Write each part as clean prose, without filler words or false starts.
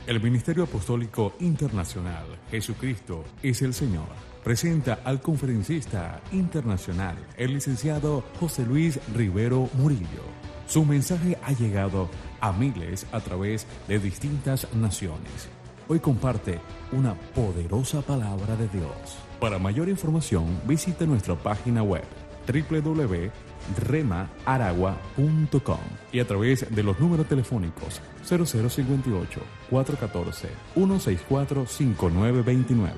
El Ministerio Apostólico Internacional Jesucristo es el Señor presenta al conferencista internacional, el licenciado José Luis Rivero Murillo. Su mensaje ha llegado a miles a través de distintas naciones. Hoy comparte una poderosa palabra de Dios. Para mayor información, visite nuestra página web www.remaaragua.com y a través de los números telefónicos 0058-414-164-5929.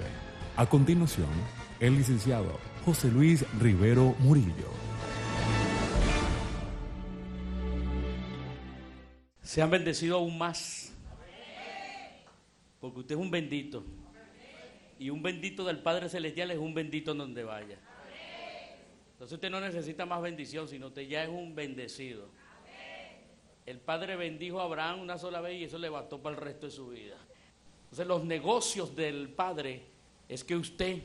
A continuación, el licenciado José Luis Rivero Murillo. Sean bendecidos aún más, porque usted es un bendito, y un bendito del Padre Celestial es un bendito en donde vaya. Entonces usted no necesita más bendición, sino usted ya es un bendecido. El Padre bendijo a Abraham una sola vez y eso le bastó para el resto de su vida. Entonces los negocios del Padre es que usted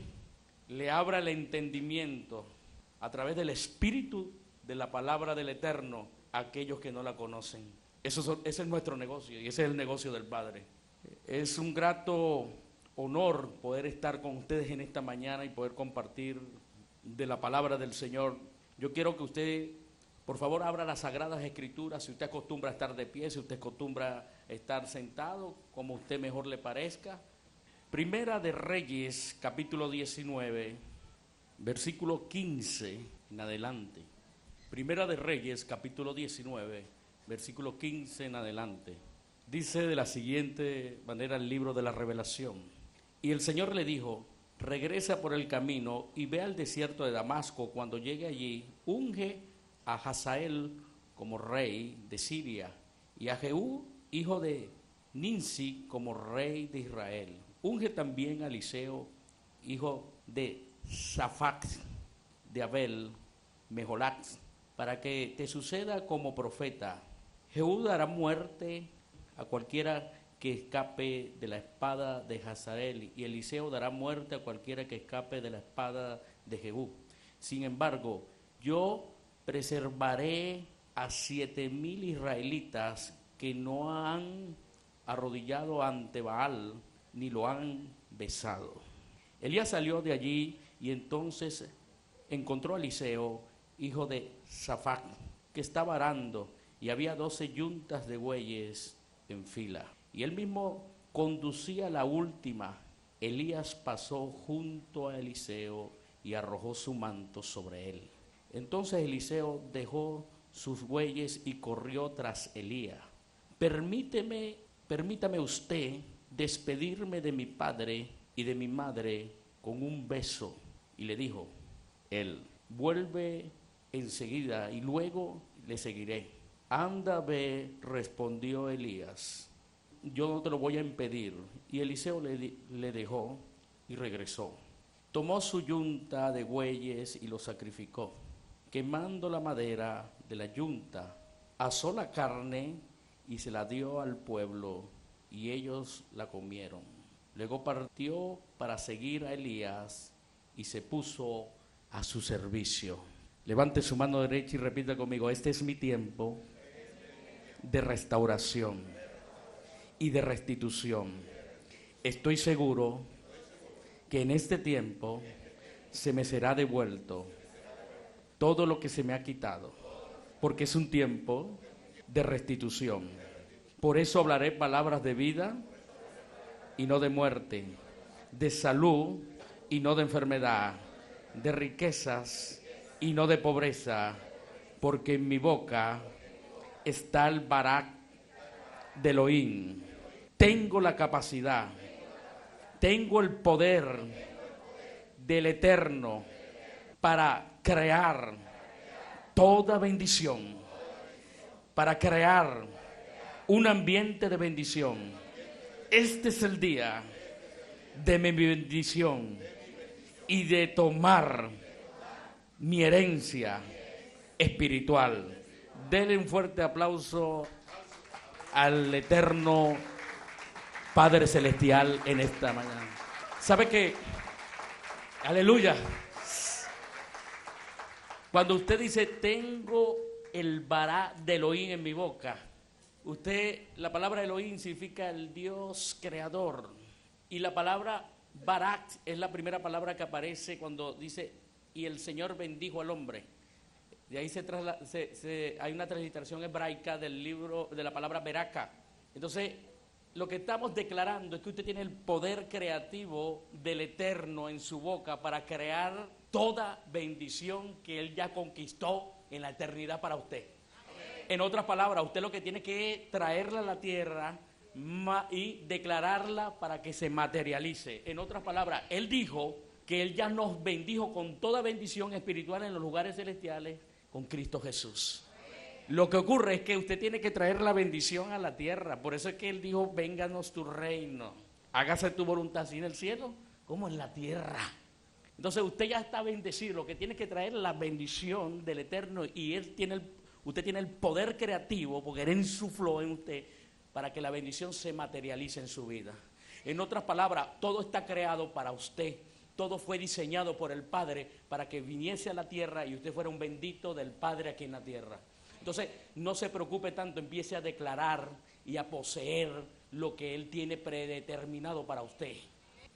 le abra el entendimiento a través del Espíritu de la palabra del Eterno a aquellos que no la conocen. Ese es nuestro negocio y ese es el negocio del Padre. Es un grato honor poder estar con ustedes en esta mañana y poder compartir de la palabra del Señor. Yo quiero que usted, por favor, abra las Sagradas Escrituras. Si usted acostumbra a estar de pie, si usted acostumbra a estar sentado, como usted mejor le parezca. Primera de Reyes, capítulo 19, versículo 15 en adelante. Primera de Reyes, capítulo 19, versículo 15 en adelante. Dice de la siguiente manera el libro de la Revelación. Y el Señor le dijo: regresa por el camino y ve al desierto de Damasco. Cuando llegue allí, unge a Hazael como rey de Siria y a Jehú, hijo de Ninsi, como rey de Israel. Unge también a Eliseo, hijo de Safac, de Abel, Mejolat, para que te suceda como profeta. Jehú dará muerte a cualquiera que escape de la espada de Hazael, y Eliseo dará muerte a cualquiera que escape de la espada de Jehú. Sin embargo, yo preservaré a 7,000 israelitas que no han arrodillado ante Baal ni lo han besado. Elías salió de allí y entonces encontró a Eliseo, hijo de Safac, que estaba arando, y había 12 yuntas de bueyes en fila. Y él mismo conducía la última. Elías pasó junto a Eliseo y arrojó su manto sobre él. Entonces Eliseo dejó sus bueyes y corrió tras Elías. Permítame usted despedirme de mi padre y de mi madre con un beso. Y le dijo él: vuelve enseguida y luego le seguiré. Anda, ve, respondió Elías, yo no te lo voy a impedir. Y Eliseo le dejó y regresó. Tomó su yunta de bueyes y lo sacrificó. Quemando la madera de la yunta, asó la carne y se la dio al pueblo, y ellos la comieron. Luego partió para seguir a Elías y se puso a su servicio. Levante su mano derecha y repita conmigo: este es mi tiempo de restauración y de restitución. Estoy seguro que en este tiempo se me será devuelto todo lo que se me ha quitado, porque es un tiempo de restitución. Por eso hablaré palabras de vida y no de muerte, de salud y no de enfermedad, de riquezas y no de pobreza, porque en mi boca está el Barak de Elohim. Tengo la capacidad, tengo el poder del Eterno para crear toda bendición, para crear un ambiente de bendición. Este es el día de mi bendición y de tomar mi herencia espiritual. Denle un fuerte aplauso al eterno Padre Celestial en esta mañana. ¿Sabe qué? Aleluya. Cuando usted dice: tengo el Bará de Elohim en mi boca, La palabra Elohim significa el Dios creador. Y la palabra Barak es la primera palabra que aparece cuando dice, y el Señor bendijo al hombre. De ahí hay una transliteración hebraica del libro, de la palabra Beraka. Entonces, lo que estamos declarando es que usted tiene el poder creativo del Eterno en su boca para crear toda bendición que Él ya conquistó en la eternidad para usted. En otras palabras, usted lo que tiene que traerla a la tierra y declararla para que se materialice. En otras palabras, Él dijo que Él ya nos bendijo con toda bendición espiritual en los lugares celestiales con Cristo Jesús. Lo que ocurre es que usted tiene que traer la bendición a la tierra. Por eso es que Él dijo, vénganos tu reino, hágase tu voluntad así en el cielo como en la tierra. Entonces usted ya está bendecido, lo que tiene que traer la bendición del Eterno, y usted tiene el poder creativo, porque Él insufló en usted para que la bendición se materialice en su vida. En otras palabras, todo está creado para usted. Todo fue diseñado por el Padre para que viniese a la tierra y usted fuera un bendito del Padre aquí en la tierra. Entonces, no se preocupe tanto, empiece a declarar y a poseer lo que Él tiene predeterminado para usted.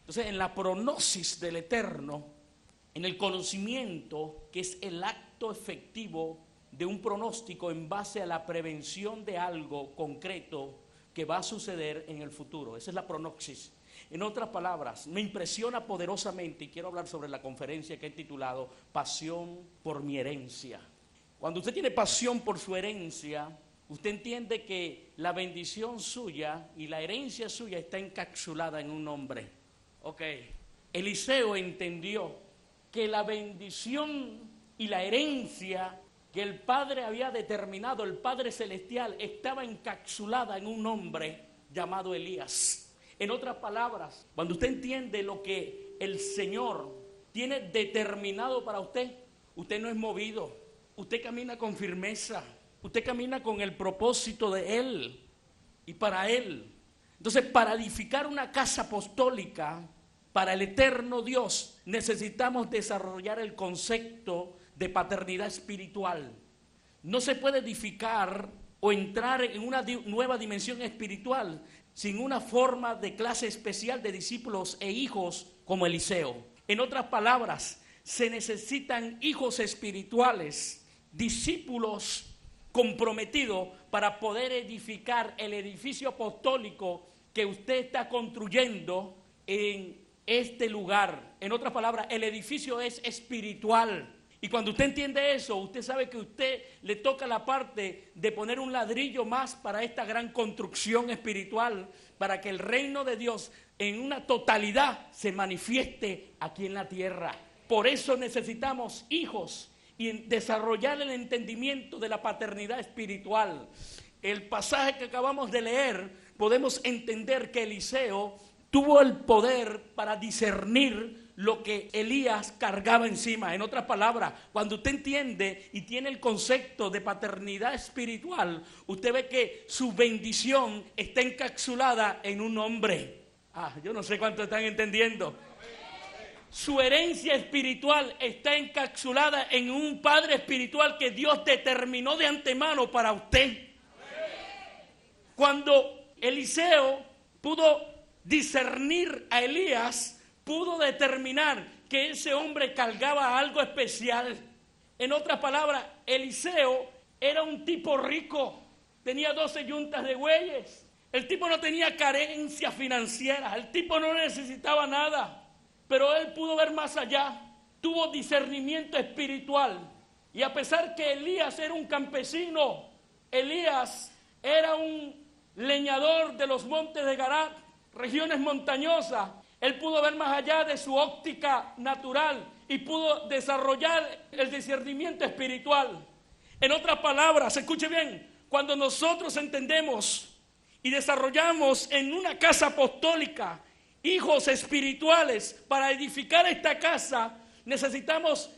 Entonces, en la prognosis del Eterno, en el conocimiento, que es el acto efectivo de un pronóstico en base a la prevención de algo concreto que va a suceder en el futuro. Esa es la pronoxis. En otras palabras, me impresiona poderosamente, y quiero hablar sobre la conferencia que he titulado Pasión por mi herencia. Cuando usted tiene pasión por su herencia, usted entiende que la bendición suya y la herencia suya está encapsulada en un hombre. Ok, Eliseo entendió que la bendición y la herencia que el Padre había determinado, el Padre Celestial, estaba encapsulada en un hombre llamado Elías. En otras palabras, cuando usted entiende lo que el Señor tiene determinado para usted, usted no es movido, usted camina con firmeza, usted camina con el propósito de Él y para Él. Entonces, para edificar una casa apostólica para el eterno Dios, necesitamos desarrollar el concepto de paternidad espiritual. No se puede edificar o entrar en una nueva dimensión espiritual sin una forma de clase especial de discípulos e hijos como Eliseo. En otras palabras, se necesitan hijos espirituales, discípulos comprometidos para poder edificar el edificio apostólico que usted está construyendo en este lugar. En otras palabras, el edificio es espiritual. Y cuando usted entiende eso, usted sabe que usted le toca la parte de poner un ladrillo más para esta gran construcción espiritual, para que el reino de Dios en una totalidad se manifieste aquí en la tierra. Por eso necesitamos hijos y desarrollar el entendimiento de la paternidad espiritual. El pasaje que acabamos de leer, podemos entender que Eliseo tuvo el poder para discernir lo que Elías cargaba encima. En otras palabras, cuando usted entiende y tiene el concepto de paternidad espiritual, usted ve que su bendición está encapsulada en un hombre. Yo no sé cuánto están entendiendo. Su herencia espiritual está encapsulada en un padre espiritual que Dios determinó de antemano para usted. Cuando Eliseo pudo discernir a Elías, pudo determinar que ese hombre cargaba algo especial. En otras palabras, Eliseo era un tipo rico, tenía 12 yuntas de bueyes. El tipo no tenía carencia financiera, el tipo no necesitaba nada, pero él pudo ver más allá, tuvo discernimiento espiritual. Y a pesar que Elías era un campesino, Elías era un leñador de los montes de Garat, regiones montañosas, él pudo ver más allá de su óptica natural y pudo desarrollar el discernimiento espiritual. En otras palabras, escuche bien, cuando nosotros entendemos y desarrollamos en una casa apostólica hijos espirituales para edificar esta casa, necesitamos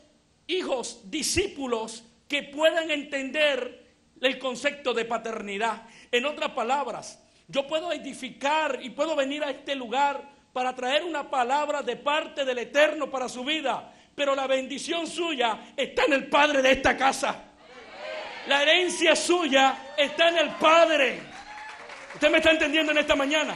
hijos, discípulos que puedan entender el concepto de paternidad. En otras palabras, yo puedo edificar y puedo venir a este lugar para traer una palabra de parte del Eterno para su vida, pero la bendición suya está en el Padre de esta casa. La herencia suya está en el Padre. ¿Usted me está entendiendo en esta mañana?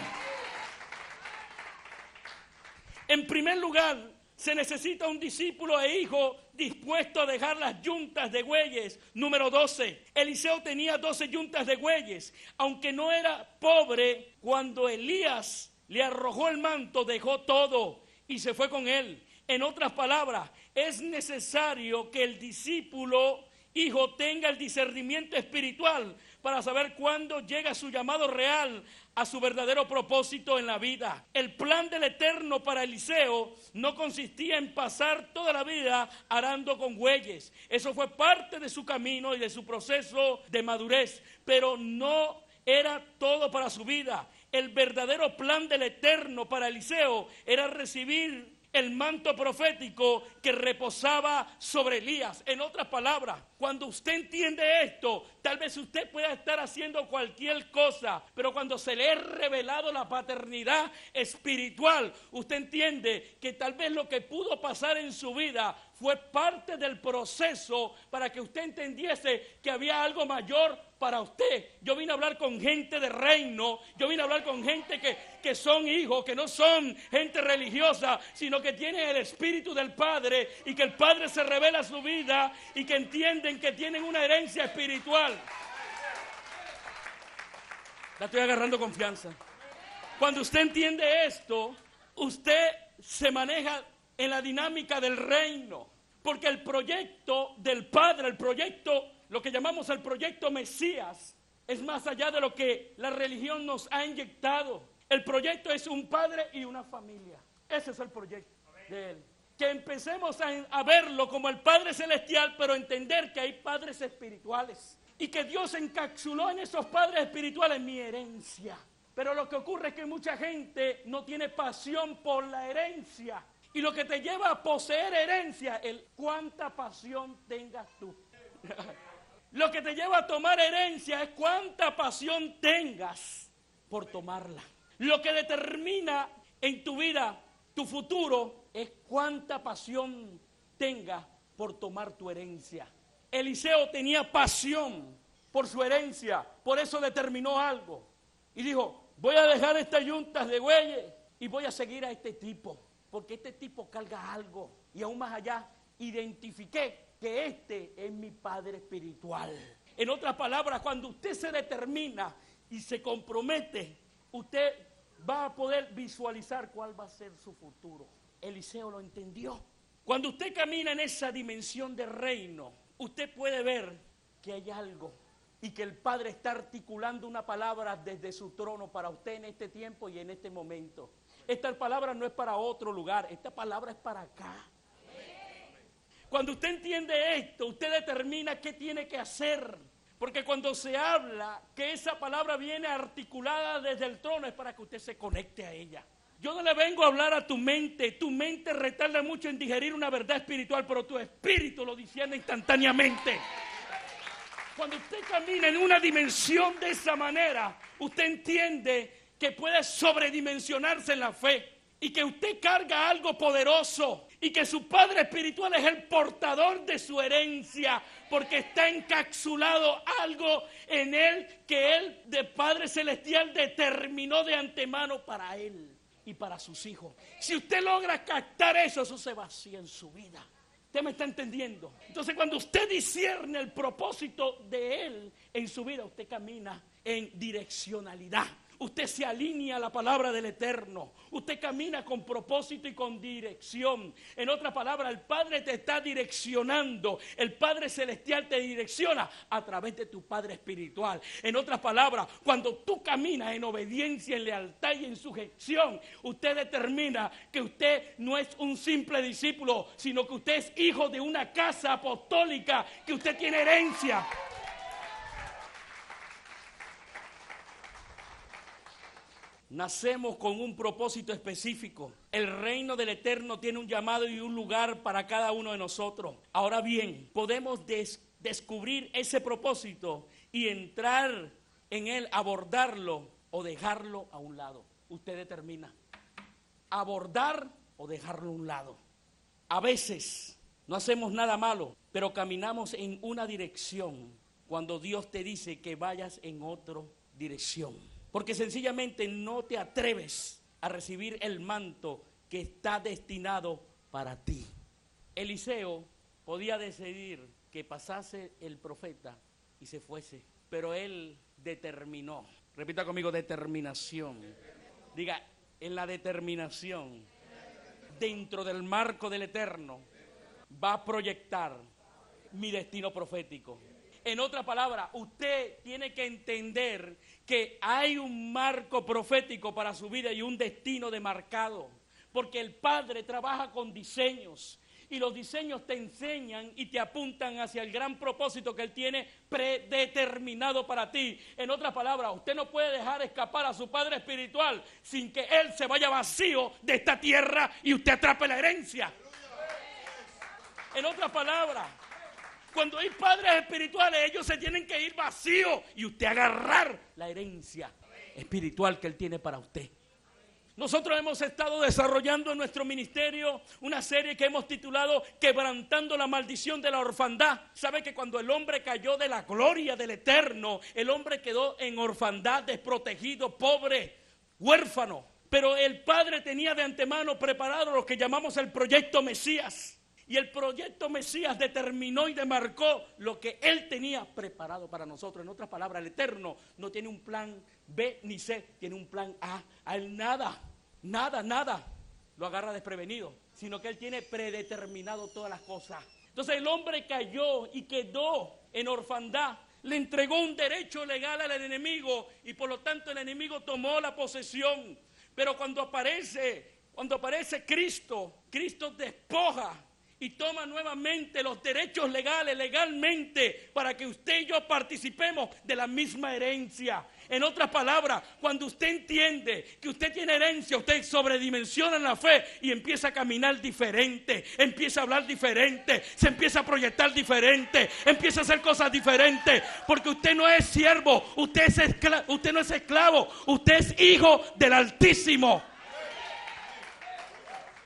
En primer lugar, se necesita un discípulo e hijo dispuesto a dejar las yuntas de bueyes. Número 12. Eliseo tenía 12 yuntas de bueyes. Aunque no era pobre, cuando Elías le arrojó el manto, dejó todo y se fue con él. En otras palabras, es necesario que el discípulo hijo tenga el discernimiento espiritual para saber cuándo llega su llamado real a su verdadero propósito en la vida. El plan del Eterno para Eliseo no consistía en pasar toda la vida arando con bueyes. Eso fue parte de su camino y de su proceso de madurez, pero no era todo para su vida. El verdadero plan del Eterno para Eliseo era recibir el manto profético que reposaba sobre Elías. En otras palabras, cuando usted entiende esto, tal vez usted pueda estar haciendo cualquier cosa, pero cuando se le es revelado la paternidad espiritual, usted entiende que tal vez lo que pudo pasar en su vida fue parte del proceso para que usted entendiese que había algo mayor para usted. Yo vine a hablar con gente de reino, yo vine a hablar con gente que son hijos, que no son gente religiosa, sino que tienen el Espíritu del Padre y que el Padre se revela a su vida y que entienden que tienen una herencia espiritual. La estoy agarrando confianza. Cuando usted entiende esto, usted se maneja en la dinámica del reino, porque el proyecto del Padre, el proyecto, lo que llamamos el proyecto Mesías, es más allá de lo que la religión nos ha inyectado. El proyecto es un padre y una familia. Ese es el proyecto de él. Que empecemos a verlo como el Padre Celestial, pero entender que hay padres espirituales y que Dios encapsuló en esos padres espirituales mi herencia. Pero lo que ocurre es que mucha gente no tiene pasión por la herencia. Y lo que te lleva a poseer herencia, el cuánta pasión tengas tú. Lo que te lleva a tomar herencia es cuánta pasión tengas por tomarla. Lo que determina en tu vida tu futuro es cuánta pasión tengas por tomar tu herencia. Eliseo tenía pasión por su herencia, por eso determinó algo. Y dijo, voy a dejar estas yuntas de bueyes y voy a seguir a este tipo, porque este tipo carga algo. Y aún más allá, identifiqué que este es mi padre espiritual. En otras palabras, cuando usted se determina y se compromete, usted va a poder visualizar cuál va a ser su futuro. Eliseo lo entendió. Cuando usted camina en esa dimensión de reino, usted puede ver que hay algo y que el Padre está articulando una palabra desde su trono para usted en este tiempo y en este momento. Esta palabra no es para otro lugar, esta palabra es para acá. Cuando usted entiende esto, usted determina qué tiene que hacer. Porque cuando se habla que esa palabra viene articulada desde el trono es para que usted se conecte a ella. Yo no le vengo a hablar a tu mente retarda mucho en digerir una verdad espiritual, pero tu espíritu lo discierne instantáneamente. Cuando usted camina en una dimensión de esa manera, usted entiende que puede sobredimensionarse en la fe y que usted carga algo poderoso y que su padre espiritual es el portador de su herencia porque está encapsulado algo en él que él de Padre Celestial determinó de antemano para él y para sus hijos. Si usted logra captar eso, eso se vacía en su vida. ¿Usted me está entendiendo? Entonces cuando usted discierne el propósito de él en su vida, usted camina en direccionalidad. Usted se alinea a la palabra del Eterno. Usted camina con propósito y con dirección. En otras palabras, el Padre te está direccionando. El Padre Celestial te direcciona a través de tu Padre espiritual. En otras palabras, cuando tú caminas en obediencia, en lealtad y en sujeción, usted determina que usted no es un simple discípulo, sino que usted es hijo de una casa apostólica, que usted tiene herencia. Nacemos con un propósito específico. El reino del Eterno tiene un llamado y un lugar para cada uno de nosotros. Ahora bien, podemos descubrir ese propósito y entrar en él, abordarlo o dejarlo a un lado. Usted determina. Abordar o dejarlo a un lado. A veces no hacemos nada malo, pero caminamos en una dirección cuando Dios te dice que vayas en otra dirección. porque sencillamente no te atreves a recibir el manto que está destinado para ti. Eliseo podía decidir que pasase el profeta y se fuese, pero él determinó. Repita conmigo, determinación. Diga, en la determinación, dentro del marco del Eterno, va a proyectar mi destino profético. En otras palabras, usted tiene que entender que hay un marco profético para su vida y un destino demarcado, porque el Padre trabaja con diseños. Y los diseños te enseñan y te apuntan hacia el gran propósito que Él tiene predeterminado para ti. En otras palabras, usted no puede dejar escapar a su Padre espiritual sin que Él se vaya vacío de esta tierra y usted atrape la herencia. En otras palabras, cuando hay padres espirituales, ellos se tienen que ir vacíos y usted agarrar la herencia espiritual que Él tiene para usted. Nosotros hemos estado desarrollando en nuestro ministerio una serie que hemos titulado Quebrantando la maldición de la orfandad. ¿Sabe que cuando el hombre cayó de la gloria del Eterno, el hombre quedó en orfandad, desprotegido, pobre, huérfano? Pero el Padre tenía de antemano preparado lo que llamamos el proyecto Mesías. Y el proyecto Mesías determinó y demarcó lo que Él tenía preparado para nosotros. En otras palabras, el Eterno no tiene un plan B ni C, tiene un plan A. A Él nada lo agarra desprevenido, sino que Él tiene predeterminado todas las cosas. Entonces el hombre cayó y quedó en orfandad. Le entregó un derecho legal al enemigo y por lo tanto el enemigo tomó la posesión. Pero cuando aparece Cristo despoja y toma nuevamente los derechos legales, legalmente, para que usted y yo participemos de la misma herencia. En otras palabras, cuando usted entiende que usted tiene herencia, usted sobredimensiona en la fe y empieza a caminar diferente, empieza a hablar diferente, se empieza a proyectar diferente, empieza a hacer cosas diferentes, porque usted no es siervo, usted no es esclavo, usted es hijo del Altísimo.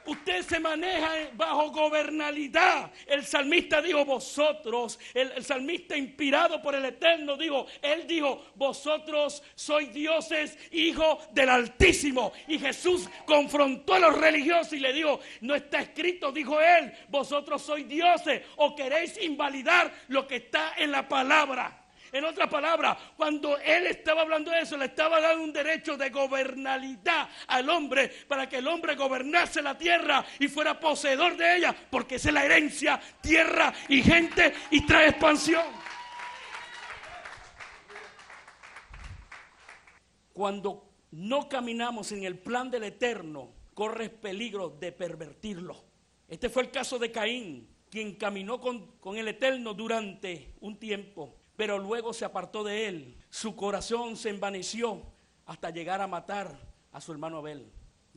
Usted se maneja bajo gobernabilidad. El salmista dijo, vosotros, el salmista inspirado por el Eterno él dijo, vosotros sois dioses, hijo del Altísimo. Y Jesús confrontó a los religiosos y le dijo, no está escrito, dijo él, vosotros sois dioses, o queréis invalidar lo que está en la palabra. En otras palabras, cuando él estaba hablando de eso, le estaba dando un derecho de gobernabilidad al hombre para que el hombre gobernase la tierra y fuera poseedor de ella, porque esa es la herencia, tierra y gente y trae expansión. Cuando no caminamos en el plan del Eterno, corres peligro de pervertirlo. Este fue el caso de Caín, quien caminó con el Eterno durante un tiempo, pero luego se apartó de él. Su corazón se envaneció hasta llegar a matar a su hermano Abel.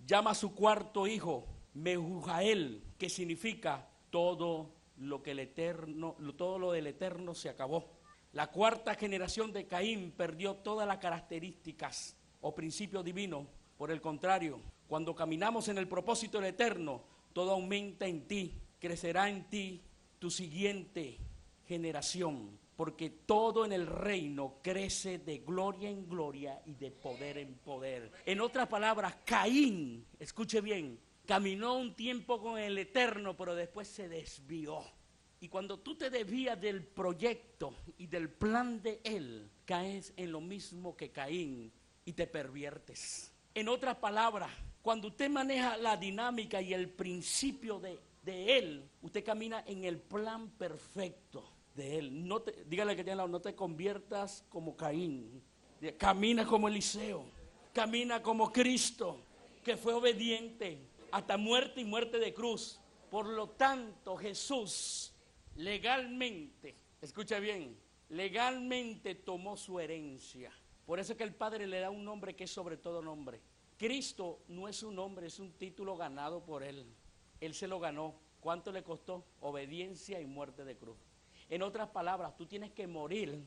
Llama a su cuarto hijo Mehujael, que significa todo lo del Eterno se acabó. La cuarta generación de Caín perdió todas las características o principios divinos. Por el contrario, cuando caminamos en el propósito del Eterno, todo aumenta en ti, crecerá en ti tu siguiente generación. Porque todo en el reino crece de gloria en gloria y de poder en poder. En otras palabras, Caín, escuche bien, caminó un tiempo con el Eterno, pero después se desvió. Y cuando tú te desvías del proyecto y del plan de Él, caes en lo mismo que Caín y te perviertes. En otras palabras, cuando usted maneja la dinámica y el principio de Él, usted camina en el plan perfecto de Él. Dígale que tiene al lado, no te conviertas como Caín. Camina como Eliseo, camina como Cristo, que fue obediente hasta muerte y muerte de cruz. Por lo tanto, Jesús legalmente, escucha bien, legalmente tomó su herencia. Por eso es que el Padre le da un nombre que es sobre todo nombre. Cristo no es un nombre, es un título ganado por Él. Él se lo ganó. ¿Cuánto le costó? Obediencia y muerte de cruz. En otras palabras, tú tienes que morir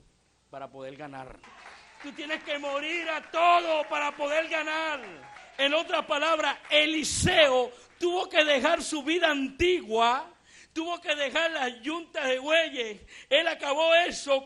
para poder ganar. Tú tienes que morir a todo para poder ganar. En otras palabras, Eliseo tuvo que dejar su vida antigua, tuvo que dejar las yuntas de bueyes. Él acabó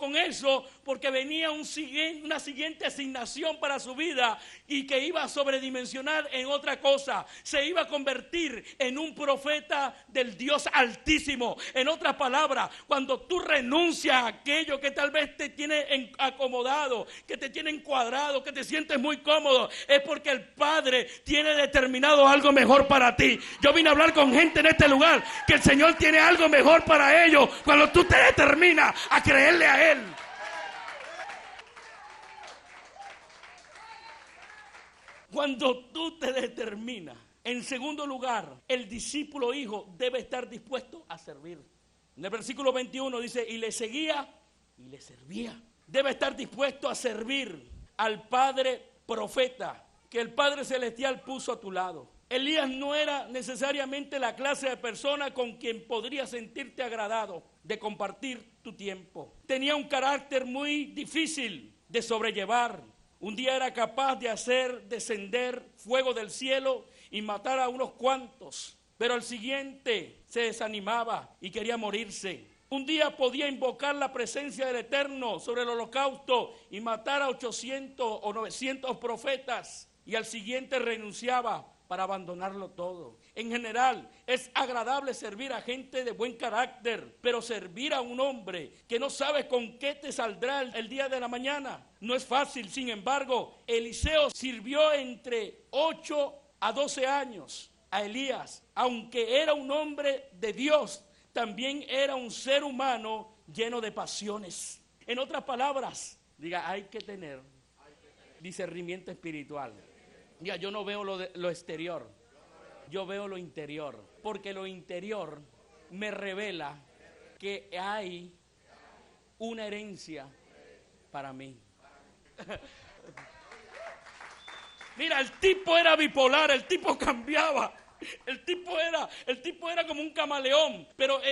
con eso, porque venía una siguiente asignación para su vida y que iba a sobredimensionar en otra cosa. Se iba a convertir en un profeta del Dios Altísimo. En otras palabras, cuando tú renuncias a aquello que tal vez te tiene acomodado, que te tiene encuadrado, que te sientes muy cómodo, es porque el Padre tiene determinado algo mejor para ti. Yo vine a hablar con gente en este lugar que el Señor tiene algo mejor para ellos cuando tú te determinas a creerle a Él. Cuando tú te determinas. En segundo lugar, el discípulo hijo debe estar dispuesto a servir. En el versículo 21 dice, y le seguía y le servía. Debe estar dispuesto a servir al Padre profeta que el Padre Celestial puso a tu lado. Elías no era necesariamente la clase de persona con quien podrías sentirte agradado de compartir tu tiempo. Tenía un carácter muy difícil de sobrellevar. Un día era capaz de hacer descender fuego del cielo y matar a unos cuantos, pero al siguiente se desanimaba y quería morirse. Un día podía invocar la presencia del Eterno sobre el holocausto y matar a 800 o 900 profetas, y al siguiente renunciaba para abandonarlo todo. En general, es agradable servir a gente de buen carácter, pero servir a un hombre que no sabe con qué te saldrá el día de la mañana no es fácil. Sin embargo, Eliseo sirvió entre 8 a 12 años a Elías. Aunque era un hombre de Dios, también era un ser humano lleno de pasiones. En otras palabras, diga, hay que tener discernimiento espiritual. Diga, yo no veo lo exterior, yo veo lo interior, porque lo interior me revela que hay una herencia para mí. Mira, el tipo era bipolar, el tipo cambiaba. El tipo era como un camaleón. Pero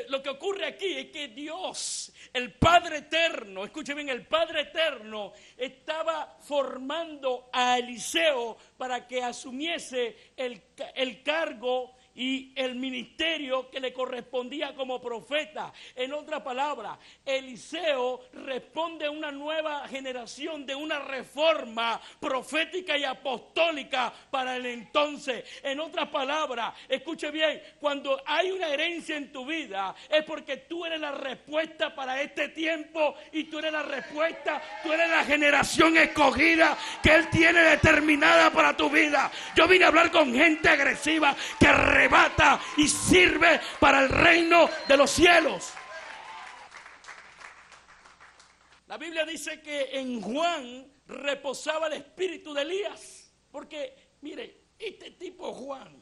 lo que ocurre aquí es que Dios, el Padre Eterno, escuche bien, el Padre Eterno estaba formando a Eliseo para que asumiese el cargo y el ministerio que le correspondía como profeta. En otra palabra, Eliseo responde a una nueva generación de una reforma profética y apostólica para el entonces. En otras palabras, escuche bien, cuando hay una herencia en tu vida es porque tú eres la respuesta para este tiempo y tú eres la respuesta, tú eres la generación escogida que Él tiene determinada para tu vida. Yo vine a hablar con gente agresiva que arrebata y sirve para el reino de los cielos. La Biblia dice que en Juan reposaba el espíritu de Elías, porque mire, este tipo Juan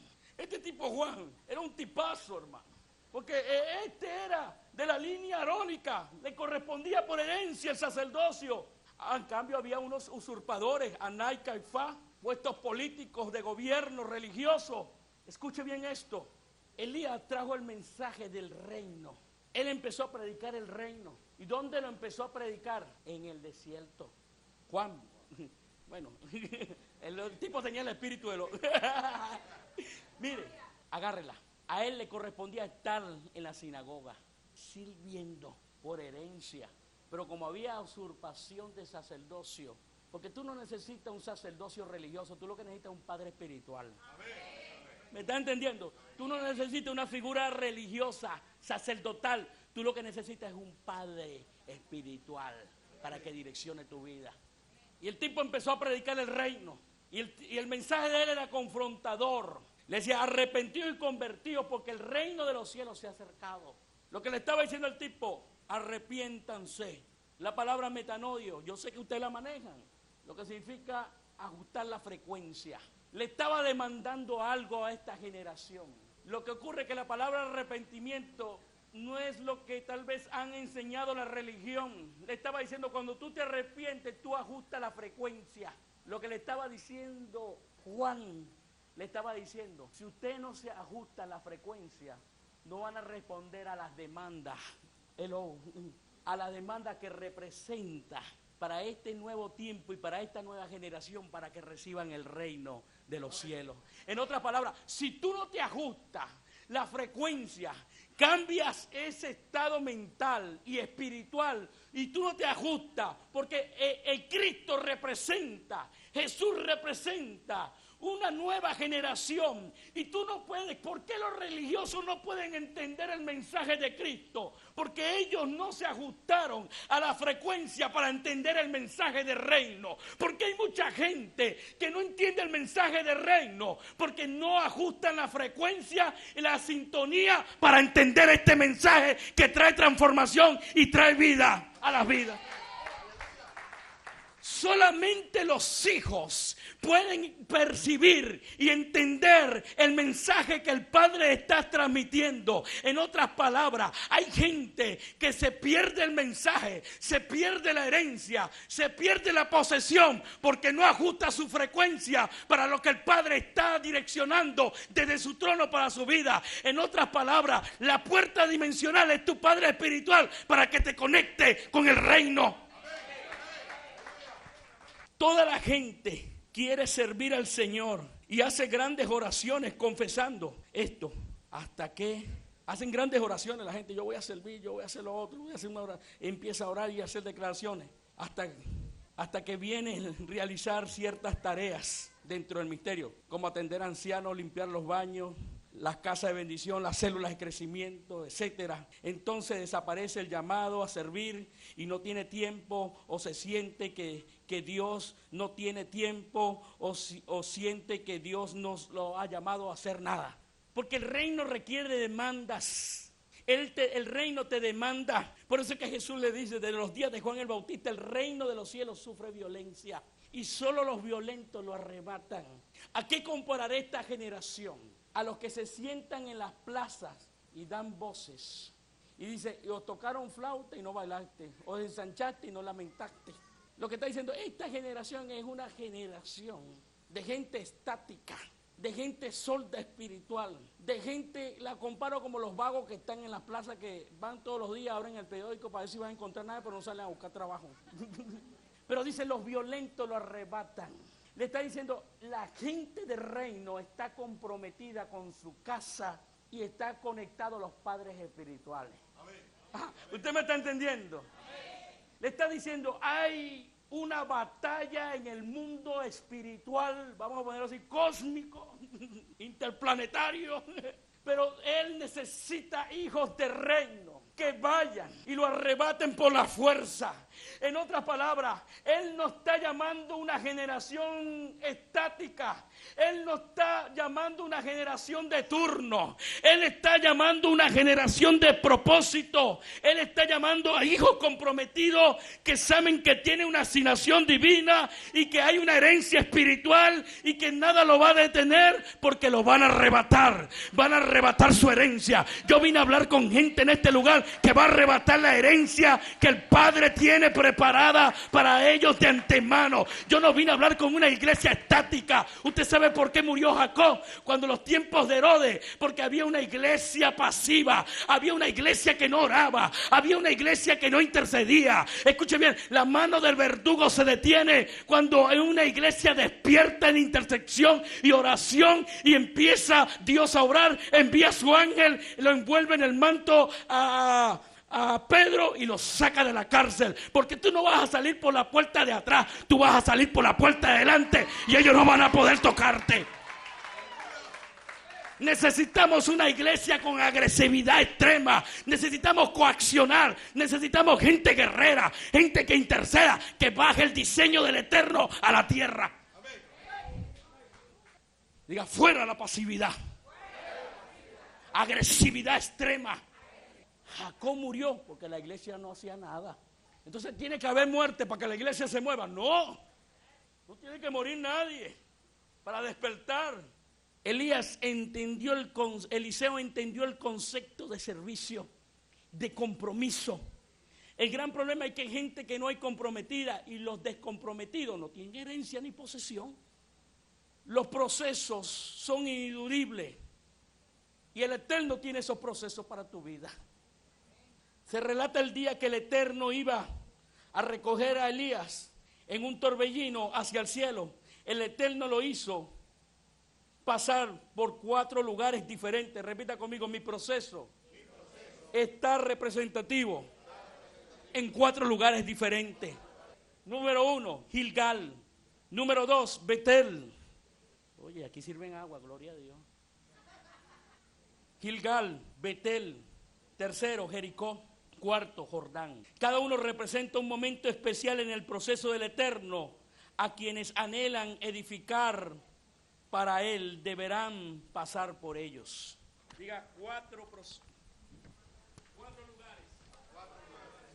era un tipazo, hermano, porque este era de la línea arónica, le correspondía por herencia el sacerdocio. En cambio había unos usurpadores, Anás y Caifás, puestos políticos de gobierno religioso. Escuche bien esto, Elías trajo el mensaje del reino. Él empezó a predicar el reino. ¿Y dónde lo empezó a predicar? En el desierto. Juan, bueno, el tipo tenía el espíritu de los... Mire, agárrela. A él le correspondía estar en la sinagoga, sirviendo por herencia. Pero como había usurpación de sacerdocio, porque tú no necesitas un sacerdocio religioso, tú lo que necesitas es un padre espiritual. ¿Me está entendiendo? Tú no necesitas una figura religiosa, sacerdotal. Tú lo que necesitas es un padre espiritual para que direccione tu vida. Y el tipo empezó a predicar el reino. Y el mensaje de él era confrontador. Le decía, arrepentido y convertido porque el reino de los cielos se ha acercado. Lo que le estaba diciendo el tipo, arrepiéntanse. La palabra metanoio, yo sé que ustedes la manejan. Lo que significa ajustar la frecuencia. Le estaba demandando algo a esta generación. Lo que ocurre es que la palabra arrepentimiento no es lo que tal vez han enseñado la religión. Le estaba diciendo, cuando tú te arrepientes, tú ajustas la frecuencia. Lo que le estaba diciendo Juan, le estaba diciendo, si usted no se ajusta a la frecuencia, no van a responder a las demandas, a la demanda que representa para este nuevo tiempo y para esta nueva generación, para que reciban el reino de los cielos. En otras palabras, si tú no te ajustas, la frecuencia, cambias ese estado mental y espiritual y tú no te ajustas, porque el Cristo representa, Jesús representa una nueva generación y tú no puedes. ¿Por qué los religiosos no pueden entender el mensaje de Cristo? Porque ellos no se ajustaron a la frecuencia para entender el mensaje del reino. Porque hay mucha gente que no entiende el mensaje del reino porque no ajustan la frecuencia y la sintonía para entender este mensaje que trae transformación y trae vida a las vidas. Solamente los hijos pueden percibir y entender el mensaje que el Padre está transmitiendo. En otras palabras, hay gente que se pierde el mensaje, se pierde la herencia, se pierde la posesión porque no ajusta su frecuencia para lo que el Padre está direccionando desde su trono para su vida. En otras palabras, la puerta dimensional es tu Padre espiritual para que te conecte con el reino. Toda la gente quiere servir al Señor y hace grandes oraciones confesando esto. Hasta que hacen grandes oraciones la gente. Yo voy a servir, yo voy a hacer lo otro, voy a hacer una oración. Empieza a orar y a hacer declaraciones. Hasta que vienen a realizar ciertas tareas dentro del misterio. Como atender a ancianos, limpiar los baños, las casas de bendición, las células de crecimiento, etcétera. Entonces desaparece el llamado a servir y no tiene tiempo, o se siente que Dios no tiene tiempo, o siente que Dios no lo ha llamado a hacer nada. Porque el reino requiere demandas. El reino te demanda. Por eso es que Jesús le dice, desde los días de Juan el Bautista, el reino de los cielos sufre violencia y solo los violentos lo arrebatan. ¿A qué compararé esta generación? A los que se sientan en las plazas y dan voces y dice, o tocaron flauta y no bailaste, o ensanchaste y no lamentaste. Lo que está diciendo, esta generación es una generación de gente estática, de gente sorda espiritual, de gente, la comparo como los vagos que están en las plazas, que van todos los días, abren el periódico para ver si van a encontrar nada, pero no salen a buscar trabajo. Pero dice, los violentos lo arrebatan. Le está diciendo, la gente del reino está comprometida con su casa y está conectado a los padres espirituales. ¿Usted me está entendiendo? Amén. Le está diciendo, hay una batalla en el mundo espiritual, vamos a ponerlo así, cósmico, interplanetario, pero él necesita hijos de reino que vayan y lo arrebaten por la fuerza. En otras palabras, Él no está llamando una generación estática. Él no está llamando una generación de turno. Él está llamando una generación de propósito. Él está llamando a hijos comprometidos que saben que tienen una asignación divina y que hay una herencia espiritual y que nada lo va a detener porque lo van a arrebatar. Van a arrebatar su herencia. Yo vine a hablar con gente en este lugar que va a arrebatar la herencia que el Padre tiene preparada para ellos de antemano. Yo no vine a hablar con una iglesia estática. Usted sabe por qué murió Jacob cuando los tiempos de Herodes, porque había una iglesia pasiva, había una iglesia que no oraba, había una iglesia que no intercedía. Escuche bien, la mano del verdugo se detiene cuando en una iglesia despierta en intersección y oración y empieza Dios a orar, envía a su ángel, lo envuelve en el manto a Pedro y lo saca de la cárcel, porque tú no vas a salir por la puerta de atrás, tú vas a salir por la puerta de adelante y ellos no van a poder tocarte. Necesitamos una iglesia con agresividad extrema, necesitamos coaccionar, necesitamos gente guerrera, gente que interceda, que baje el diseño del Eterno a la tierra. Diga, fuera la pasividad, agresividad extrema. Jacob murió porque la iglesia no hacía nada. Entonces tiene que haber muerte para que la iglesia se mueva. No tiene que morir nadie para despertar. Eliseo entendió el concepto de servicio, de compromiso. El gran problema es que hay gente que no hay comprometida y los descomprometidos no tienen herencia ni posesión. Los procesos son ineludibles y el Eterno tiene esos procesos para tu vida. Se relata el día que el Eterno iba a recoger a Elías en un torbellino hacia el cielo. El Eterno lo hizo pasar por 4 lugares diferentes. Repita conmigo, mi proceso está representativo en 4 lugares diferentes. Número 1, Gilgal. Número 2, Betel. Oye, aquí sirven agua, gloria a Dios. Gilgal, Betel. Tercero, Jericó. Cuarto, Jordán. Cada uno representa un momento especial en el proceso del Eterno. A quienes anhelan edificar para Él deberán pasar por ellos. Diga 4 lugares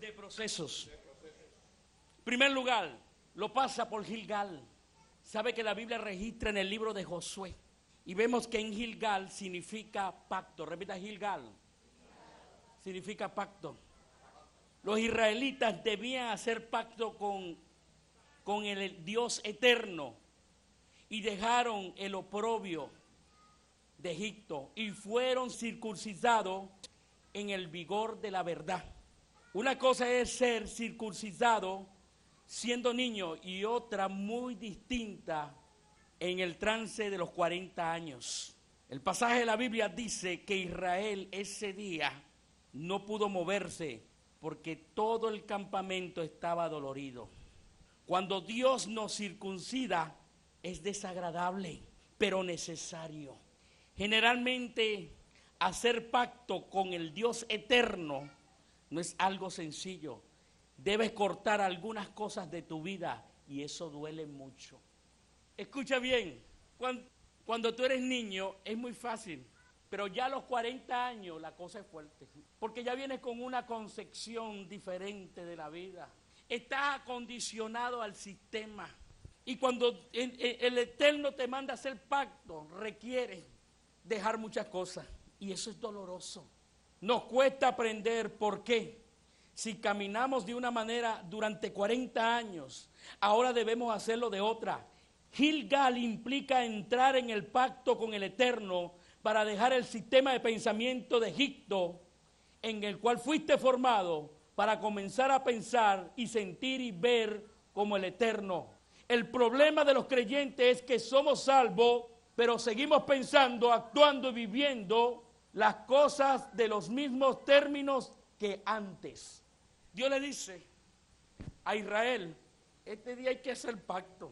de procesos. Primer lugar, lo pasa por Gilgal. Sabe que la Biblia registra en el libro de Josué. Y vemos que en Gilgal significa pacto. Repita, Gilgal. Significa pacto. Los israelitas debían hacer pacto con el Dios eterno. Y dejaron el oprobio de Egipto. Y fueron circuncidados en el vigor de la verdad. Una cosa es ser circuncidado siendo niño y otra muy distinta en el trance de los 40 años. El pasaje de la Biblia dice que Israel ese día no pudo moverse porque todo el campamento estaba dolorido. Cuando Dios nos circuncida es desagradable, pero necesario. Generalmente hacer pacto con el Dios eterno no es algo sencillo. Debes cortar algunas cosas de tu vida y eso duele mucho. Escucha bien, cuando tú eres niño es muy fácil, pero ya a los 40 años la cosa es fuerte, porque ya vienes con una concepción diferente de la vida. Estás acondicionado al sistema y cuando el Eterno te manda a hacer pacto, requiere dejar muchas cosas y eso es doloroso. Nos cuesta aprender por qué. Si caminamos de una manera durante 40 años, ahora debemos hacerlo de otra. Gilgal implica entrar en el pacto con el Eterno para dejar el sistema de pensamiento de Egipto en el cual fuiste formado para comenzar a pensar y sentir y ver como el Eterno. El problema de los creyentes es que somos salvos, pero seguimos pensando, actuando y viviendo las cosas de los mismos términos que antes. Dios le dice a Israel, este día hay que hacer pacto,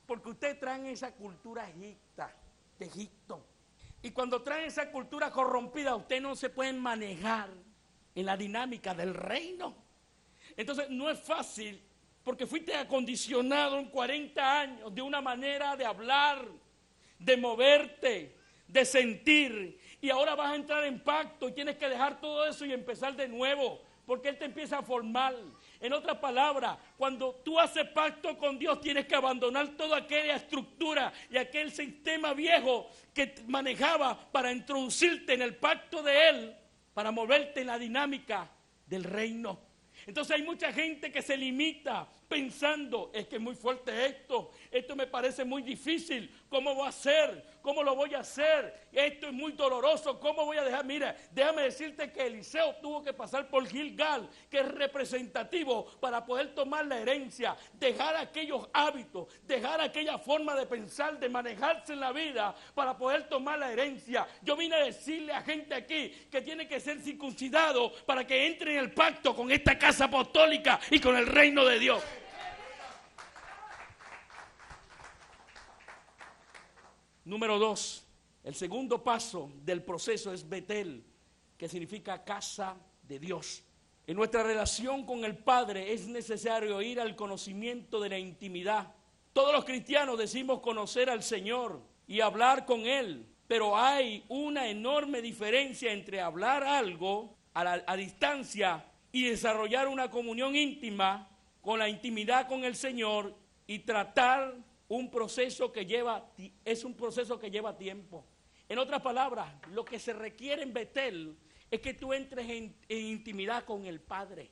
porque ustedes traen esa cultura egipta, de Egipto. Y cuando traen esa cultura corrompida, ustedes no se pueden manejar en la dinámica del reino. Entonces no es fácil, porque fuiste acondicionado en 40 años de una manera de hablar, de moverte, de sentir. Y ahora vas a entrar en pacto y tienes que dejar todo eso y empezar de nuevo. Porque Él te empieza a formar. En otras palabras, cuando tú haces pacto con Dios, tienes que abandonar toda aquella estructura y aquel sistema viejo que manejaba para introducirte en el pacto de Él, para moverte en la dinámica del reino. Entonces hay mucha gente que se limita pensando, es que es muy fuerte esto me parece muy difícil, ¿cómo voy a hacer? ¿Cómo lo voy a hacer? Esto es muy doloroso, ¿cómo voy a dejar? Mira, déjame decirte que Eliseo tuvo que pasar por Gilgal, que es representativo para poder tomar la herencia, dejar aquellos hábitos, dejar aquella forma de pensar, de manejarse en la vida para poder tomar la herencia. Yo vine a decirle a gente aquí que tiene que ser circuncidado para que entre en el pacto con esta casa apostólica y con el reino de Dios. Número 2, el segundo paso del proceso es Betel, que significa casa de Dios. En nuestra relación con el Padre es necesario ir al conocimiento de la intimidad. Todos los cristianos decimos conocer al Señor y hablar con Él, pero hay una enorme diferencia entre hablar algo a distancia y desarrollar una comunión íntima con la intimidad con el Señor y tratar un proceso que lleva tiempo. En otras palabras, lo que se requiere en Betel es que tú entres en intimidad con el Padre.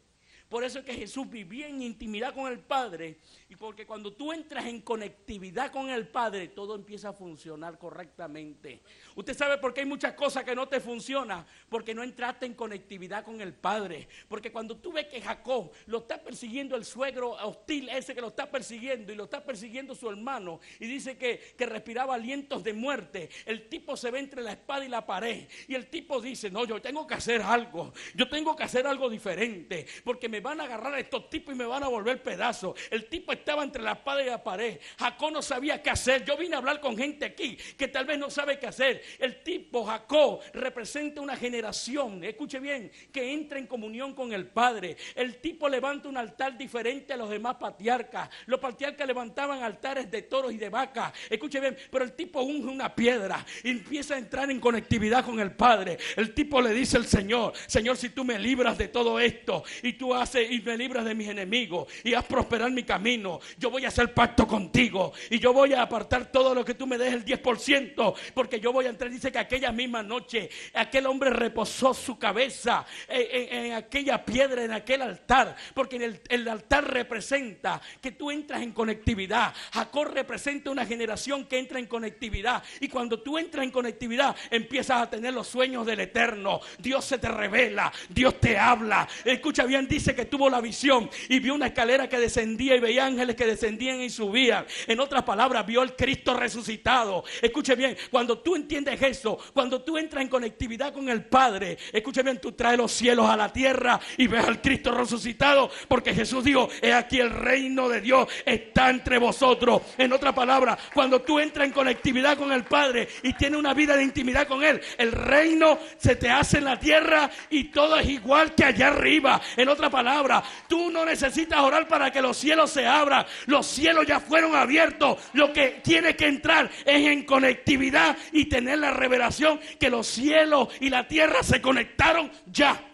Por eso es que Jesús vivía en intimidad con el Padre, y porque cuando tú entras en conectividad con el Padre, todo empieza a funcionar correctamente. Usted sabe por qué hay muchas cosas que no te funcionan, porque no entraste en conectividad con el Padre. Porque cuando tú ves que Jacob lo está persiguiendo el suegro hostil ese que lo está persiguiendo, y lo está persiguiendo su hermano, y dice que respiraba alientos de muerte, el tipo se ve entre la espada y la pared, y el tipo dice: no, yo tengo que hacer algo, yo tengo que hacer algo diferente, porque me van a agarrar a estos tipos y me van a volver pedazos. El tipo estaba entre la espada y la pared. Jacob no sabía qué hacer. Yo vine a hablar con gente aquí que tal vez no sabe qué hacer. El tipo Jacob representa una generación, escuche bien, que entra en comunión con el Padre. El tipo levanta un altar diferente a los demás patriarcas. Los patriarcas levantaban altares de toros y de vacas, escuche bien, pero el tipo unge una piedra y empieza a entrar en conectividad con el Padre. El tipo le dice al Señor: Señor, si tú me libras de todo esto y tú haces y me libras de mis enemigos y haz prosperar mi camino, yo voy a hacer pacto contigo y yo voy a apartar todo lo que tú me des, el 10%, porque yo voy a entrar. Dice que aquella misma noche aquel hombre reposó su cabeza en aquella piedra, en aquel altar, porque el altar representa que tú entras en conectividad. Jacob representa una generación que entra en conectividad, y cuando tú entras en conectividad empiezas a tener los sueños del Eterno. Dios se te revela, Dios te habla. Escucha bien, dice que tuvo la visión y vio una escalera que descendía y veía ángeles que descendían y subían. En otras palabras, vio el Cristo resucitado. Escuche bien, cuando tú entiendes eso, cuando tú entras en conectividad con el Padre, escuche bien, tú traes los cielos a la tierra y ves al Cristo resucitado, porque Jesús dijo: he aquí el reino de Dios está entre vosotros. En otras palabras, cuando tú entras en conectividad con el Padre y tienes una vida de intimidad con Él, el reino se te hace en la tierra y todo es igual que allá arriba. En otras palabras, tú no necesitas orar para que los cielos se abran. Los cielos ya fueron abiertos. Lo que tienes que entrar es en conectividad y tener la revelación que los cielos y la tierra se conectaron ya.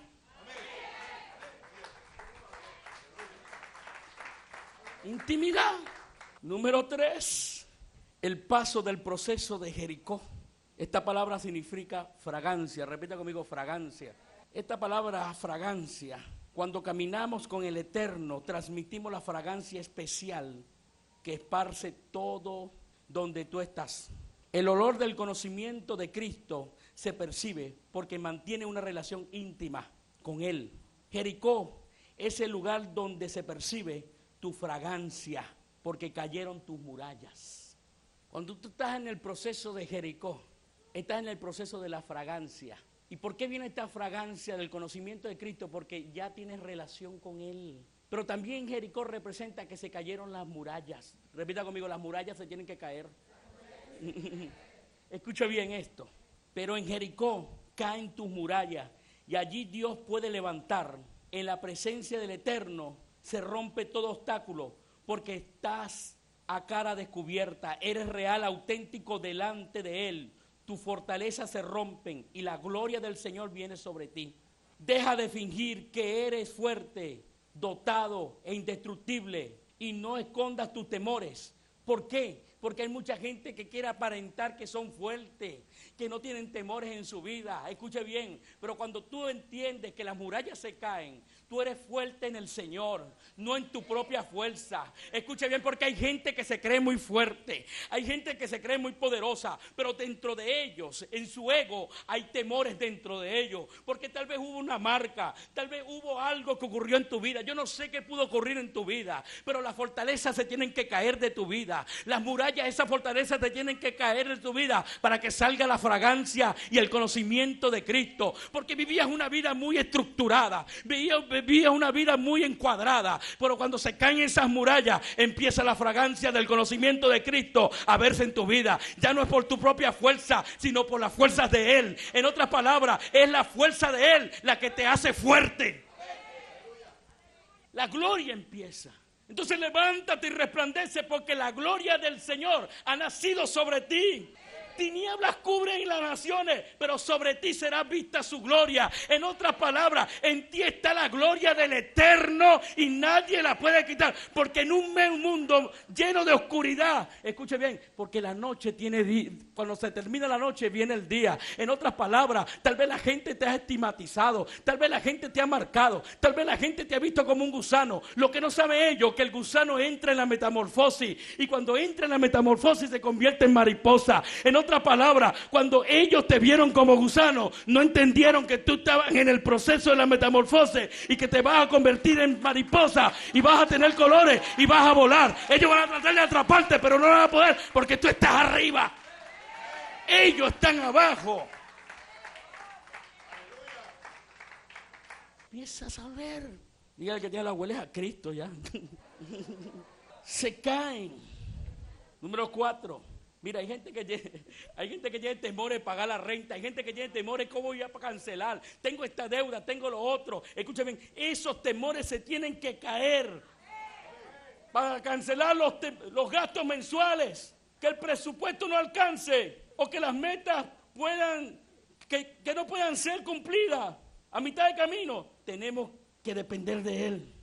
Intimidad. Número 3, el paso del proceso de Jericó. Esta palabra significa fragancia. Repita conmigo: fragancia. Esta palabra fragancia, cuando caminamos con el Eterno, transmitimos la fragancia especial que esparce todo donde tú estás. El olor del conocimiento de Cristo se percibe porque mantiene una relación íntima con Él. Jericó es el lugar donde se percibe tu fragancia, porque cayeron tus murallas. Cuando tú estás en el proceso de Jericó, estás en el proceso de la fragancia. ¿Y por qué viene esta fragancia del conocimiento de Cristo? Porque ya tienes relación con Él. Pero también Jericó representa que se cayeron las murallas. Repita conmigo: las murallas se tienen que caer. Escucha bien esto. Pero en Jericó caen tus murallas, y allí Dios puede levantar. En la presencia del Eterno se rompe todo obstáculo, porque estás a cara descubierta. Eres real, auténtico delante de Él. Tus fortalezas se rompen y la gloria del Señor viene sobre ti. Deja de fingir que eres fuerte, dotado e indestructible, y no escondas tus temores. ¿Por qué? Porque hay mucha gente que quiere aparentar que son fuertes, que no tienen temores en su vida. Escuche bien, pero cuando tú entiendes que las murallas se caen, tú eres fuerte en el Señor, no en tu propia fuerza. Escuche bien, porque hay gente que se cree muy fuerte, hay gente que se cree muy poderosa, pero dentro de ellos, en su ego, hay temores dentro de ellos, porque tal vez hubo una marca, tal vez hubo algo que ocurrió en tu vida. Yo no sé qué pudo ocurrir en tu vida, pero las fortalezas se tienen que caer de tu vida. Las murallas, esas fortalezas te tienen que caer de tu vida para que salga la fragancia y el conocimiento de Cristo. Porque vivías una vida muy estructurada, vivías una vida muy encuadrada, pero cuando se caen esas murallas empieza la fragancia del conocimiento de Cristo a verse en tu vida. Ya no es por tu propia fuerza, sino por las fuerzas de Él. En otras palabras, es la fuerza de Él la que te hace fuerte. La gloria empieza. Entonces levántate y resplandece, porque la gloria del Señor ha nacido sobre ti. tinieblas cubren las naciones, pero sobre ti será vista su gloria. En otras palabras, en ti está la gloria del Eterno y nadie la puede quitar. Porque en un mundo lleno de oscuridad, escuche bien, porque la noche tiene cuando se termina la noche viene el día. En otras palabras, tal vez la gente te ha estigmatizado, tal vez la gente te ha marcado, tal vez la gente te ha visto como un gusano. Lo que no sabe ellos, que el gusano entra en la metamorfosis, y cuando entra en la metamorfosis se convierte en mariposa. En otras palabras, cuando ellos te vieron como gusano, no entendieron que tú estabas en el proceso de la metamorfosis y que te vas a convertir en mariposa y vas a tener colores y vas a volar. Ellos van a tratar de atraparte, pero no van a poder porque tú estás arriba. Ellos están abajo. Empiezas a ver. Dígale que tiene la huele a Cristo ya. Se caen. Número 4. Mira, hay gente que tiene temor de pagar la renta. Hay gente que tiene temor de cómo voy a cancelar. Tengo esta deuda, tengo lo otro. Escúchame, esos temores se tienen que caer para cancelar los gastos mensuales. Que el presupuesto no alcance o que las metas que no puedan ser cumplidas a mitad de camino. Tenemos que depender de Él.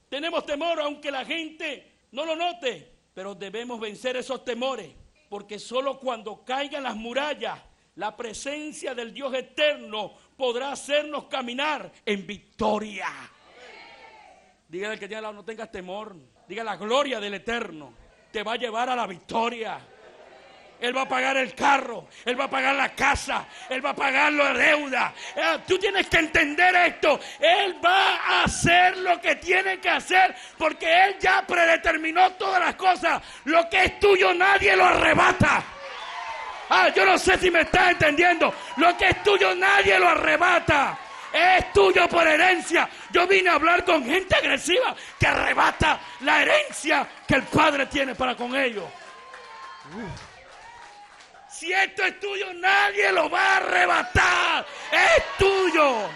Tenemos temor aunque la gente no lo note, pero debemos vencer esos temores, porque solo cuando caigan las murallas, la presencia del Dios eterno podrá hacernos caminar en victoria. Dígale al que tiene al lado, no tengas temor. Diga, la gloria del Eterno te va a llevar a la victoria. Él va a pagar el carro, Él va a pagar la casa, Él va a pagar la deuda. Tú tienes que entender esto. Él va a hacer lo que tiene que hacer porque Él ya predeterminó todas las cosas. Lo que es tuyo nadie lo arrebata. Yo no sé si me estás entendiendo. Lo que es tuyo nadie lo arrebata. Es tuyo por herencia. Yo vine a hablar con gente agresiva que arrebata la herencia que el Padre tiene para con ellos. Si esto es tuyo, nadie lo va a arrebatar. Es tuyo.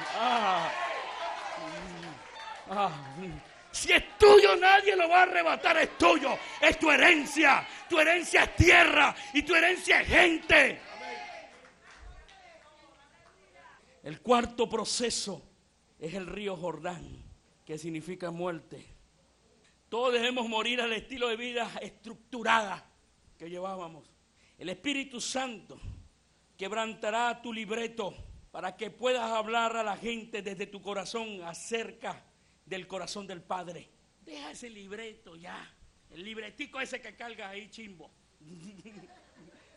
Si es tuyo, nadie lo va a arrebatar. Es tuyo. Es tu herencia. Tu herencia es tierra y tu herencia es gente. El cuarto proceso es el río Jordán, que significa muerte. Todos debemos morir al estilo de vida estructurada que llevábamos. El Espíritu Santo quebrantará tu libreto para que puedas hablar a la gente desde tu corazón acerca del corazón del Padre. Deja ese libreto ya, el libretico ese que cargas ahí, chimbo,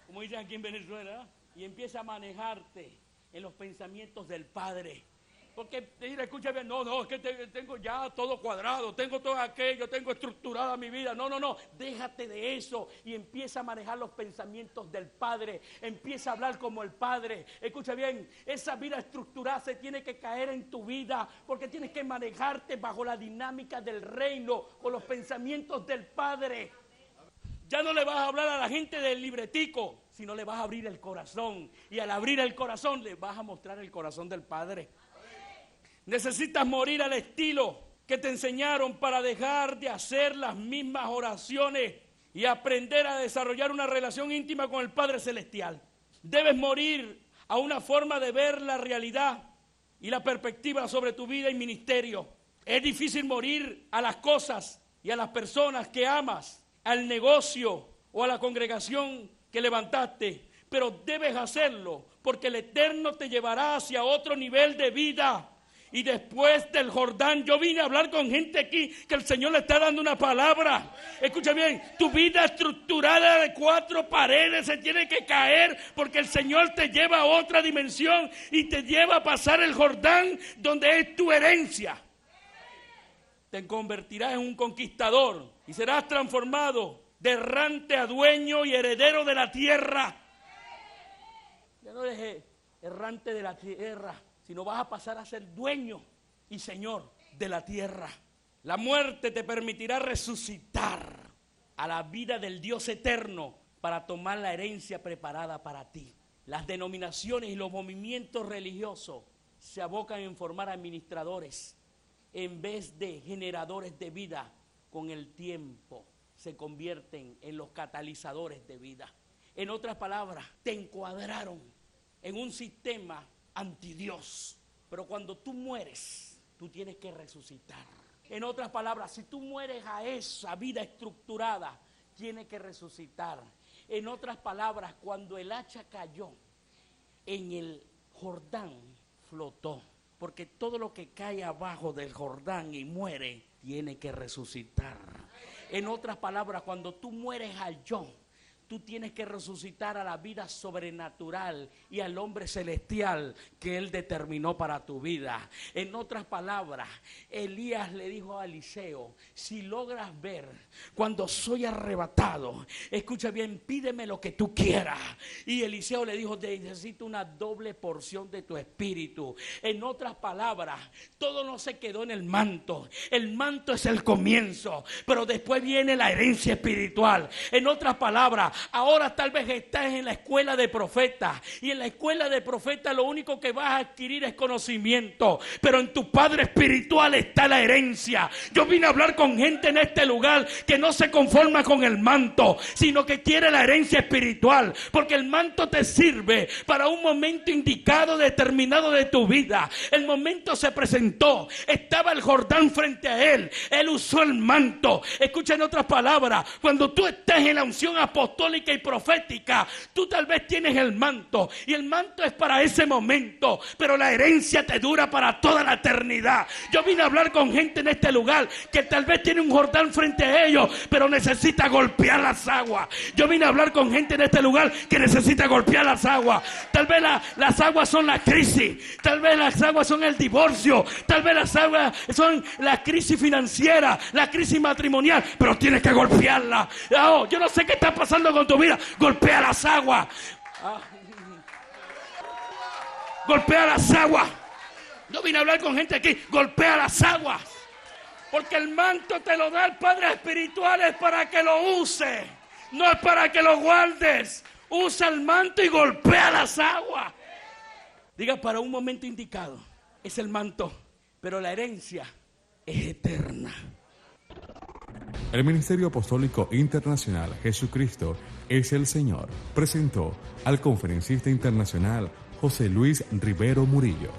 como dicen aquí en Venezuela, y empieza a manejarte en los pensamientos del Padre. Porque, mira, escúchame, no, es que tengo ya todo cuadrado, tengo todo aquello, tengo estructurada mi vida. No, déjate de eso y empieza a manejar los pensamientos del Padre. Empieza a hablar como el Padre. Escucha bien, esa vida estructurada se tiene que caer en tu vida porque tienes que manejarte bajo la dinámica del reino, con los pensamientos del Padre. Ya no le vas a hablar a la gente del libretico, sino le vas a abrir el corazón. Y al abrir el corazón le vas a mostrar el corazón del Padre. Necesitas morir al estilo que te enseñaron para dejar de hacer las mismas oraciones y aprender a desarrollar una relación íntima con el Padre Celestial. Debes morir a una forma de ver la realidad y la perspectiva sobre tu vida y ministerio. Es difícil morir a las cosas y a las personas que amas, al negocio o a la congregación que levantaste, pero debes hacerlo porque el Eterno te llevará hacia otro nivel de vida. Y después del Jordán, yo vine a hablar con gente aquí que el Señor le está dando una palabra. Escucha bien, tu vida estructurada de 4 paredes se tiene que caer porque el Señor te lleva a otra dimensión y te lleva a pasar el Jordán donde es tu herencia. Te convertirás en un conquistador y serás transformado de errante a dueño y heredero de la tierra. Ya no eres errante de la tierra, sino vas a pasar a ser dueño y señor de la tierra. La muerte te permitirá resucitar a la vida del Dios eterno para tomar la herencia preparada para ti. Las denominaciones y los movimientos religiosos se abocan en formar administradores en vez de generadores de vida. Con el tiempo se convierten en los catalizadores de vida. En otras palabras, te encuadraron en un sistema antidios. Pero cuando tú mueres, tú tienes que resucitar. En otras palabras, si tú mueres a esa vida estructurada, tienes que resucitar. En otras palabras, cuando el hacha cayó en el Jordán, flotó. Porque todo lo que cae abajo del Jordán y muere, tiene que resucitar. En otras palabras, cuando tú mueres al yo, tú tienes que resucitar a la vida sobrenatural y al hombre celestial que Él determinó para tu vida. En otras palabras, Elías le dijo a Eliseo, si logras ver cuando soy arrebatado, escucha bien, pídeme lo que tú quieras. Y Eliseo le dijo, necesito una doble porción de tu espíritu. En otras palabras, todo no se quedó en el manto. El manto es el comienzo, pero después viene la herencia espiritual. En otras palabras, ahora tal vez estás en la escuela de profetas, y en la escuela de profetas lo único que vas a adquirir es conocimiento, pero en tu padre espiritual está la herencia. Yo vine a hablar con gente en este lugar que no se conforma con el manto, sino que quiere la herencia espiritual, porque el manto te sirve para un momento indicado, determinado de tu vida. El momento se presentó, estaba el Jordán frente a él usó el manto. Escucha, en otras palabras, cuando tú estás en la unción apostólica y profética, tú tal vez tienes el manto, y el manto es para ese momento, pero la herencia te dura para toda la eternidad. Yo vine a hablar con gente en este lugar que tal vez tiene un Jordán frente a ellos, pero necesita golpear las aguas. Yo vine a hablar con gente en este lugar que necesita golpear las aguas. Tal vez las aguas son la crisis, tal vez las aguas son el divorcio, tal vez las aguas son la crisis financiera, la crisis matrimonial, pero tienes que golpearla. Oh, yo no sé qué está pasando con tu vida. Golpea las aguas. Golpea las aguas. Yo vine a hablar con gente aquí. Golpea las aguas. Porque el manto te lo da el Padre Espiritual, es para que lo uses, no es para que lo guardes. Usa el manto y golpea las aguas. Diga, para un momento indicado es el manto, pero la herencia es eterna. El Ministerio Apostólico Internacional Jesucristo es el Señor presentó al conferencista internacional José Luis Rivero Murillo.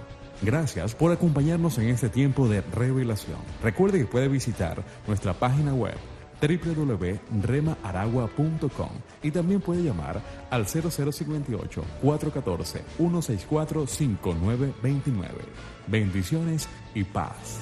Gracias por acompañarnos en este tiempo de revelación. Recuerde que puede visitar nuestra página web www.remaaragua.com y también puede llamar al 0058-414-164-5929. Bendiciones y paz.